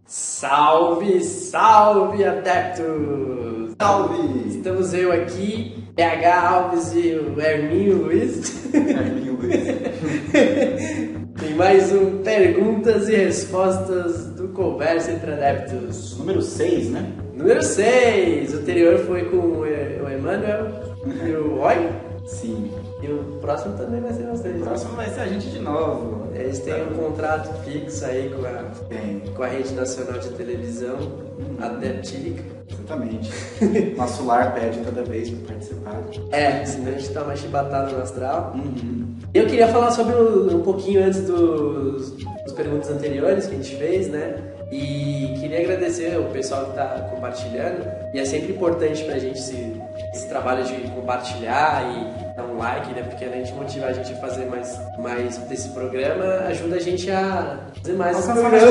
Salve, salve, adeptos! Salve! Estamos eu aqui, PH Alves e o Herminho Luiz. Herminho Luiz. Tem mais um Perguntas e Respostas do Conversa entre Adeptos. Número 6, né? Número 6! O anterior foi com o Emanuel e o Roy. Sim. E o próximo também vai ser vocês. O próximo vai ser a gente de novo. Eles têm um contrato fixo aí com a Rede Nacional de Televisão, a Adeptílica. Exatamente. Nosso lar pede toda vez para participar. Senão a gente tá mais chibatado no astral. Uhum. Eu queria falar sobre um pouquinho antes dos perguntas anteriores que a gente fez, né? E queria agradecer o pessoal que está compartilhando. E é sempre importante pra gente esse trabalho de compartilhar e dar um like, né? Porque além de motivar a gente a fazer mais desse programa, ajuda a gente a fazer mais esse programa.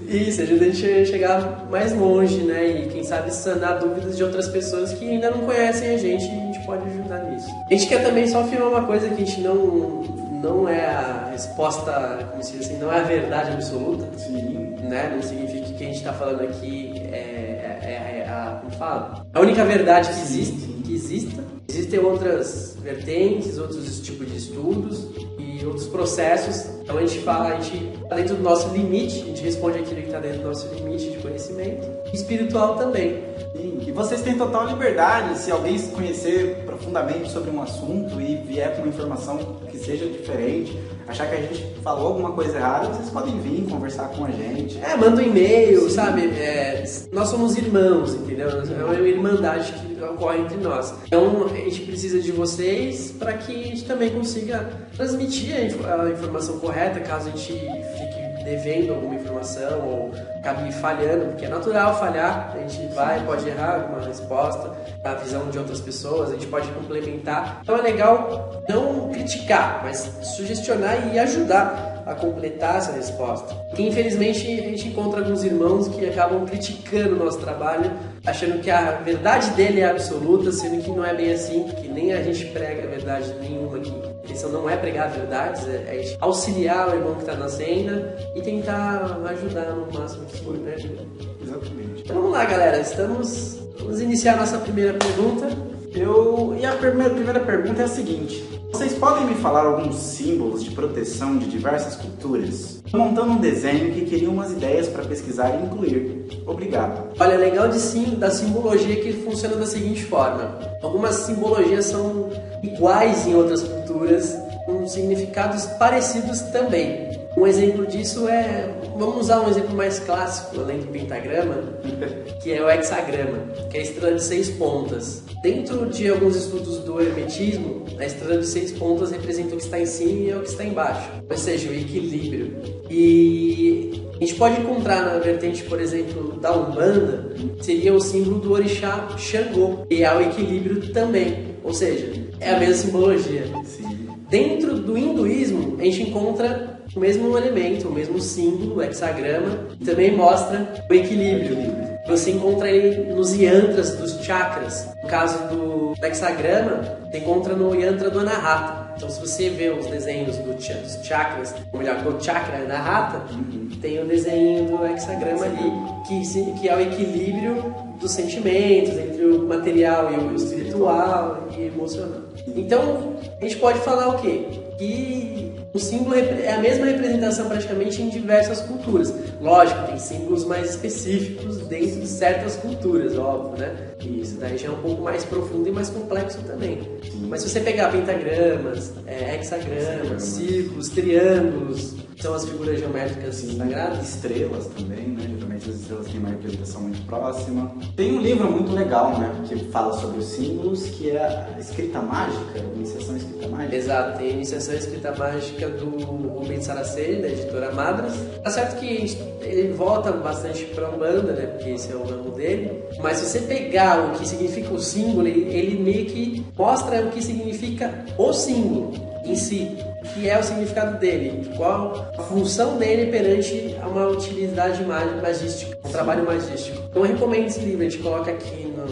Isso, ajuda a gente a chegar mais longe, né? E quem sabe sanar dúvidas de outras pessoas que ainda não conhecem a gente e a gente pode ajudar nisso. A gente quer também só afirmar uma coisa, que a gente não é a resposta, como se diz assim, não é a verdade absoluta. Sim. Né? Não significa que o que a gente está falando aqui como fala? A única verdade que exista. Existem outras vertentes, outros tipos de estudos e outros processos. Então a gente fala, dentro do nosso limite, a gente responde aquilo que está dentro do nosso limite de conhecimento. Espiritual também. Sim. E vocês têm total liberdade, se alguém se conhecer profundamente sobre um assunto e vier com uma informação que seja diferente, achar que a gente falou alguma coisa errada, vocês podem vir conversar com a gente. Manda um e-mail, sabe? Nós somos irmãos, entendeu? É uma irmandade que ocorre entre nós. Então a gente precisa de vocês para que a gente também consiga transmitir a informação correta, caso a gente fique devendo alguma informação ou acabe falhando, porque é natural falhar, a gente pode errar alguma resposta, a visão de outras pessoas, a gente pode complementar. Então é legal não criticar, mas sugestionar e ajudar a completar essa resposta. Porque infelizmente a gente encontra alguns irmãos que acabam criticando o nosso trabalho, achando que a verdade dele é absoluta, sendo que não é bem assim, porque nem a gente prega a verdade nenhuma aqui. A intenção não é pregar verdades, é a gente auxiliar o irmão que está na cena e tentar ajudar no máximo que for, né? Exatamente. Então vamos lá, galera, vamos iniciar a nossa primeira pergunta. A primeira pergunta é a seguinte: vocês podem me falar alguns símbolos de proteção de diversas culturas? Estou montando um desenho que queria umas ideias para pesquisar e incluir. Obrigado. Olha, legal da simbologia que funciona da seguinte forma. Algumas simbologias são iguais em outras culturas, com significados parecidos também. Um exemplo disso vamos usar um exemplo mais clássico, além do pentagrama, que é o hexagrama, que é a estrela de 6 pontas. Dentro de alguns estudos do hermetismo, a estrela de 6 pontas representa o que está em cima e o que está embaixo, ou seja, o equilíbrio. E a gente pode encontrar na vertente, por exemplo, da Umbanda, seria o símbolo do orixá Xangô, e é o equilíbrio também, ou seja, é a mesma simbologia. Sim. Dentro do hinduísmo, a gente encontra o mesmo elemento, o mesmo símbolo, o hexagrama, que também mostra o equilíbrio. Você encontra ele nos yantras dos chakras. No caso do hexagrama, você encontra no yantra do Anahata. Então, se você vê os desenhos dos chakras, ou melhor, do chakra Anahata, tem o desenho do hexagrama ali, que é o equilíbrio dos sentimentos entre o material e o espiritual e emocional. Então, a gente pode falar o quê? Que o símbolo é a mesma representação praticamente em diversas culturas. Lógico, tem símbolos mais específicos dentro de certas culturas, óbvio, né? E isso daí já é um pouco mais profundo e mais complexo também. Mas se você pegar pentagramas, hexagramas, círculos, triângulos, são as figuras geométricas sagradas. Estrelas também, né? Geralmente as estrelas têm uma representação muito próxima. Tem um livro muito legal, né? Que fala sobre os símbolos, que é a Escrita Mágica, a Iniciação Escrita Mágica. Exato, tem a Iniciação Escrita Mágica do Rubens Saraceni, da editora Madras. Tá certo que ele volta bastante pra Umbanda, né? Porque esse é o ramo dele. Mas se você pegar o que significa o símbolo, ele meio que mostra o que significa o símbolo em si, que é o significado dele, qual a função dele perante uma utilidade magística, um trabalho magístico. Então eu recomendo esse livro, a gente coloca aqui no...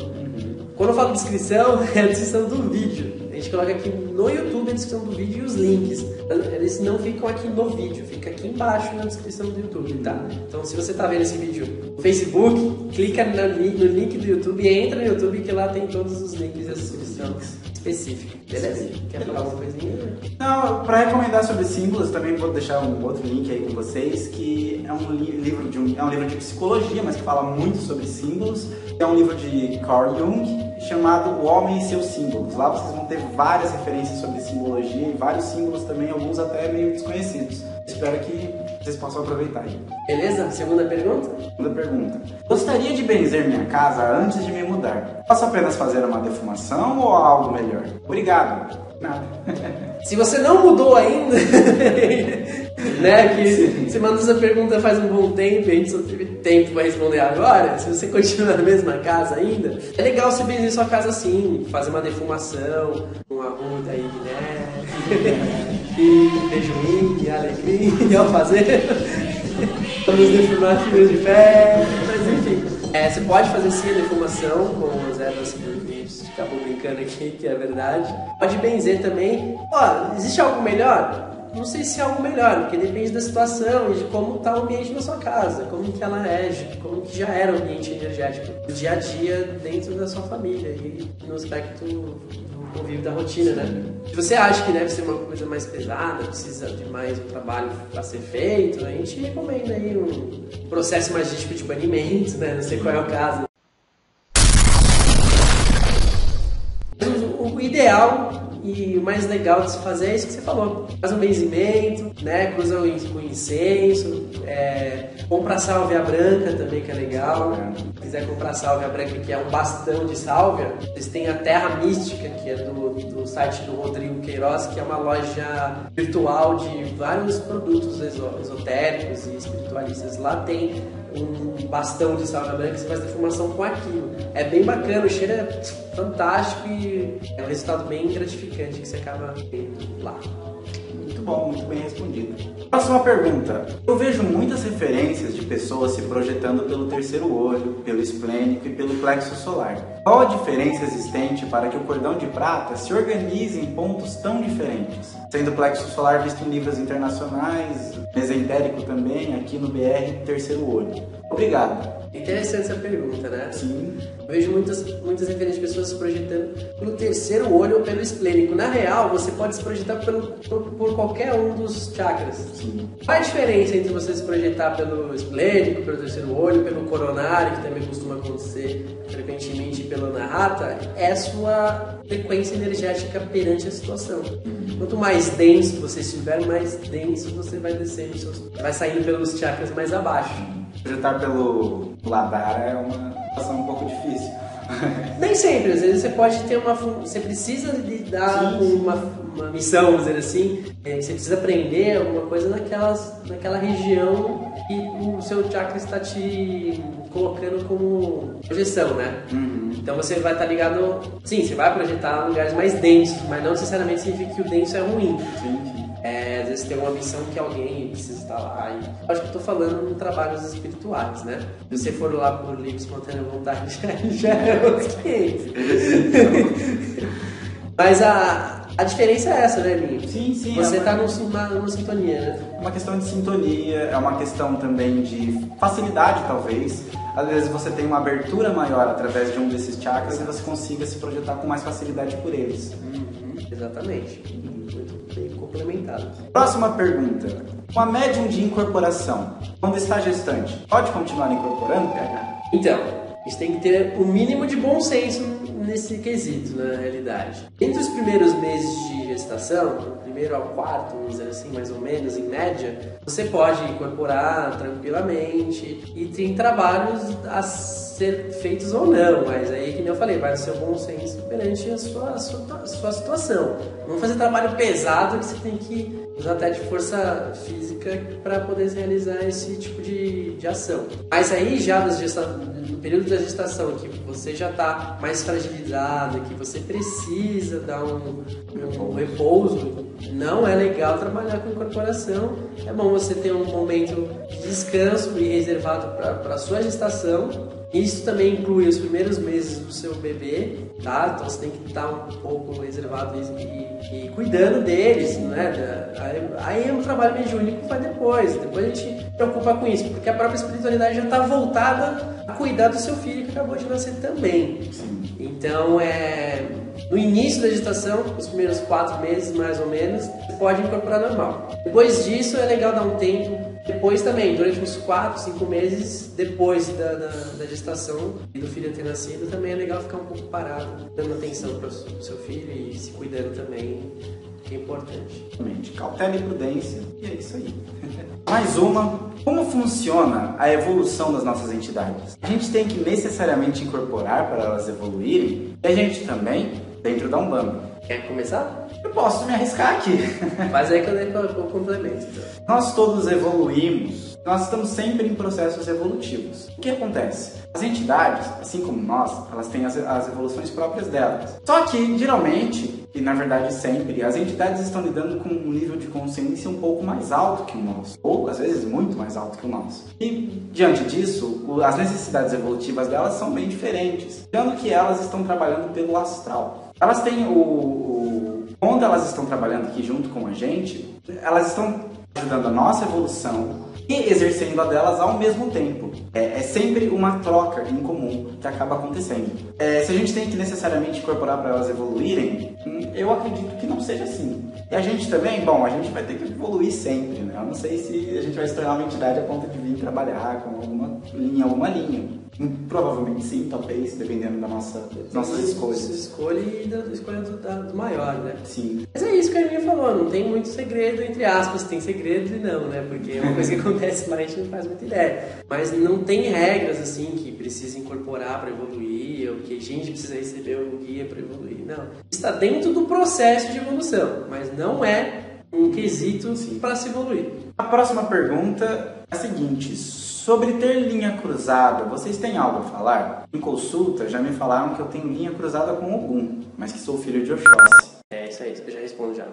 Quando eu falo descrição, é a descrição do vídeo. A gente coloca aqui no YouTube a descrição do vídeo e os links. Eles não ficam aqui no vídeo, fica aqui embaixo na descrição do YouTube, tá? Então se você tá vendo esse vídeo no Facebook, clica no link do YouTube e entra no YouTube que lá tem todos os links e as descrições específicas. Beleza? Quer falar alguma coisinha? Não, para recomendar sobre símbolos, também vou deixar um outro link aí com vocês, que é um livro de psicologia, mas que fala muito sobre símbolos. É um livro de Carl Jung, chamado O Homem e Seus Símbolos. Lá vocês vão ter várias referências sobre simbologia e vários símbolos também, alguns até meio desconhecidos. Espero que vocês possam aproveitar aí. Beleza? Segunda pergunta? Segunda pergunta. Gostaria de benzer minha casa antes de me mudar. Posso apenas fazer uma defumação ou algo melhor? Obrigado. Nada. Se você não mudou ainda, né, que você mandou essa pergunta faz um bom tempo e a gente só teve tempo para responder agora, se você continua na mesma casa ainda, é legal você benzer sua casa assim, fazer uma defumação, um arruda aí de neve, e beijoinho, alegria ao fazer, vamos defumar filhos de fé, mas enfim. Você pode fazer sim a defumação com as ervas que a gente acabou brincando aqui, que é verdade. Pode benzer também. Ó, existe algo melhor? Não sei se é algo melhor, porque depende da situação e de como está o ambiente na sua casa, como que ela é, como que já era o ambiente energético do dia a dia dentro da sua família e no aspecto do convívio da rotina, né? Se você acha que deve ser uma coisa mais pesada, precisa de mais um trabalho para ser feito, a gente recomenda aí um processo magístico de banimento, né? Não sei qual é o caso. O ideal e o mais legal de se fazer é isso que você falou. Faz um benzimento, né? Cruza com incenso, compra sálvia branca também, que é legal. Se quiser comprar sálvia branca, que é um bastão de sálvia, eles têm a Terra Mística, que é do site do Rodrigo Queiroz, que é uma loja virtual de vários produtos esotéricos e espiritualistas. Lá tem um bastão de sálvia branca que você faz defumação com aquilo. É bem bacana, o cheiro é fantástico e é um resultado bem gratificante que você acaba tendo lá. Muito bom, muito bem respondido. Próxima pergunta. Eu vejo muitas referências de pessoas se projetando pelo terceiro olho, pelo esplênico e pelo plexo solar. Qual a diferença existente para que o cordão de prata se organize em pontos tão diferentes? Sendo o plexo solar visto em livros internacionais, mesentérico também, aqui no BR, terceiro olho. Obrigado. Interessante essa pergunta, né? Sim. Eu vejo muitas referências de pessoas se projetando pelo terceiro olho ou pelo esplênico. Na real, você pode se projetar por qualquer um dos chakras. Sim. Qual a diferença entre você se projetar pelo esplênico, pelo terceiro olho, pelo coronário, que também costuma acontecer frequentemente, pelo anahata? É a sua frequência energética perante a situação. Quanto mais denso você estiver, mais denso você vai descendo, vai saindo pelos chakras mais abaixo. Projetar pelo Ladara é uma situação um pouco difícil. Nem sempre, às vezes você pode ter você precisa lidar com uma missão, vamos dizer assim, você precisa aprender alguma coisa naquela região que o seu chakra está te colocando como projeção, né? Então você vai estar ligado, sim, você vai projetar lugares mais densos, mas não necessariamente significa que o denso é ruim. Sim. Às vezes tem uma missão que alguém precisa estar lá. E acho que eu estou falando em trabalhos espirituais, né? Se você for lá por livre, espontânea vontade, já é outro 500. Mas a diferença é essa, né, Linho? Sim, sim. Você está numa sintonia, né? É uma questão de sintonia, é uma questão também de facilidade, talvez. Às vezes você tem uma abertura maior através de um desses chakras e você consiga se projetar com mais facilidade por eles. Exatamente. Muito bem complementado. Próxima pergunta. Uma médium de incorporação, quando está gestante, pode continuar incorporando, PH? Então, A gente tem que ter o mínimo de bom senso nesse quesito, na realidade. Entre os primeiros meses de gestação, do primeiro ao quarto, vamos dizer assim, mais ou menos, em média, você pode incorporar tranquilamente e tem trabalhos a ser feitos ou não, mas aí, que nem eu falei, vai no seu bom senso perante a sua situação. Não fazer trabalho pesado que você tem que usar até de força física para poder realizar esse tipo de ação. Mas aí, já no período da gestação, que você já está mais fragilizado, que você precisa dar um repouso, não é legal trabalhar com incorporação. É bom você ter um momento de descanso e reservado para a sua gestação. Isso também inclui os primeiros meses do seu bebê, tá? Então você tem que estar um pouco reservado e cuidando deles, né? Aí o trabalho mediúnico vai depois a gente se preocupa com isso, porque a própria espiritualidade já está voltada a cuidar do seu filho que acabou de nascer também. Então, no início da gestação, os primeiros 4 meses mais ou menos, você pode incorporar normal. Depois disso é legal dar um tempo. Depois também, durante uns 4, 5 meses depois da gestação e do filho ter nascido, também é legal ficar um pouco parado, dando atenção para o seu filho e se cuidando também, que é importante. Cautela e prudência, e é isso aí. Mais uma, como funciona a evolução das nossas entidades? A gente tem que necessariamente incorporar para elas evoluírem, e a gente também, dentro da Umbanda. Quer começar? Eu posso me arriscar aqui. Mas aí que eu complemento. Então. Nós todos evoluímos, nós estamos sempre em processos evolutivos. O que acontece? As entidades, assim como nós, elas têm as evoluções próprias delas. Só que, geralmente, e na verdade sempre, as entidades estão lidando com um nível de consciência um pouco mais alto que o nosso, ou às vezes muito mais alto que o nosso. E, diante disso, as necessidades evolutivas delas são bem diferentes, sendo que elas estão trabalhando pelo astral. Elas têm quando elas estão trabalhando aqui junto com a gente, elas estão ajudando a nossa evolução e exercendo a delas ao mesmo tempo. É sempre uma troca em comum que acaba acontecendo. Se a gente tem que necessariamente incorporar para elas evoluírem, eu acredito que não seja assim. E a gente também, a gente vai ter que evoluir sempre, né? Eu não sei se a gente vai se tornar uma entidade a ponto de vir trabalhar com alguma linha. Provavelmente sim, talvez, dependendo das nossas escolhas. Escolha e da escolha do maior, né? Sim. Mas é isso que a Arminha falou, não tem muito segredo, entre aspas, tem segredo e não, né? Porque é uma coisa que acontece, mas a gente não faz muita ideia. Mas não tem regras, assim, que precisa incorporar para evoluir, ou que a gente precisa receber um guia para evoluir, não. Está dentro do processo de evolução, mas não é um quesito para se evoluir. A próxima pergunta é a seguinte: sobre ter linha cruzada, vocês têm algo a falar? Em consulta, já me falaram que eu tenho linha cruzada com Ogum, mas que sou filho de Oxóssi. É isso aí, eu já respondo já. 1,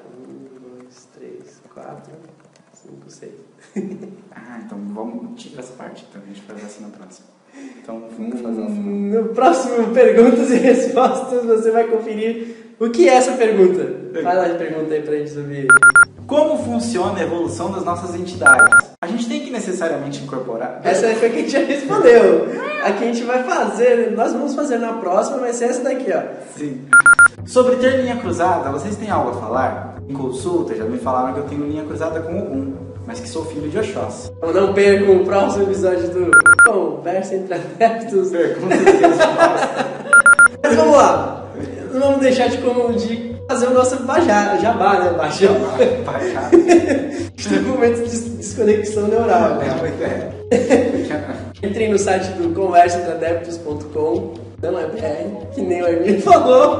2, 3, 4, 5, 6. Então vamos tirar essa parte, então a gente faz assim na próxima. Então vamos fazer No próximo Perguntas e Respostas você vai conferir o que é essa pergunta. Faz lá de pergunta aí pra gente saber. Como funciona a evolução das nossas entidades? A gente tem que necessariamente incorporar... Essa foi a que a gente já respondeu. A que a gente vai fazer, nós vamos fazer na próxima, vai ser essa daqui, ó. Sim. Sobre ter linha cruzada, vocês têm algo a falar? Em consulta, já me falaram que eu tenho linha cruzada com Ogum, mas que sou filho de Oxóssi. Então não percam o próximo episódio do Conversa entre Adeptos. Perguntas e respostas. Mas vamos lá. Não vamos deixar de fazer o nosso jabá, né? Bajá. Tem um momento de desconexão neural. Né? Entrem no site do conversaentreadeptos.com. Não é BR, que nem o Arminio falou.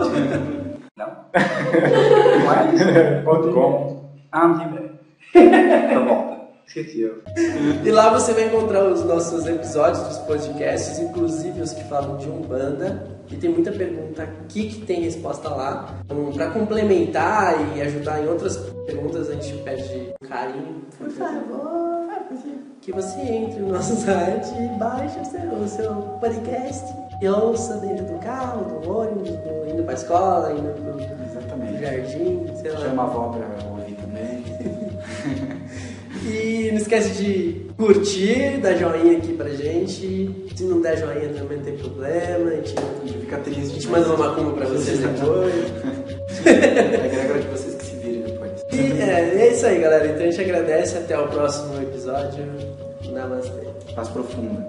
Não? Não é? .com. Tá bom. Esqueci eu. E lá você vai encontrar os nossos episódios dos podcasts, inclusive os que falam de Umbanda. E tem muita pergunta aqui que tem resposta lá. Então, para complementar e ajudar em outras perguntas, a gente pede carinho, por favor, que você entre no nosso site e baixe o seu podcast e ouça dentro do carro, do ônibus, indo para a escola, indo pro jardim, sei lá. Chama a avó para ouvir também. E não esquece de curtir, dar joinha aqui pra gente. Se não der joinha também não tem problema. A gente fica triste. A gente manda uma macumba pra vocês depois. É regra de vocês que se virem depois. E é isso aí, galera. Então a gente agradece. Até o próximo episódio. Namastê. Paz profunda.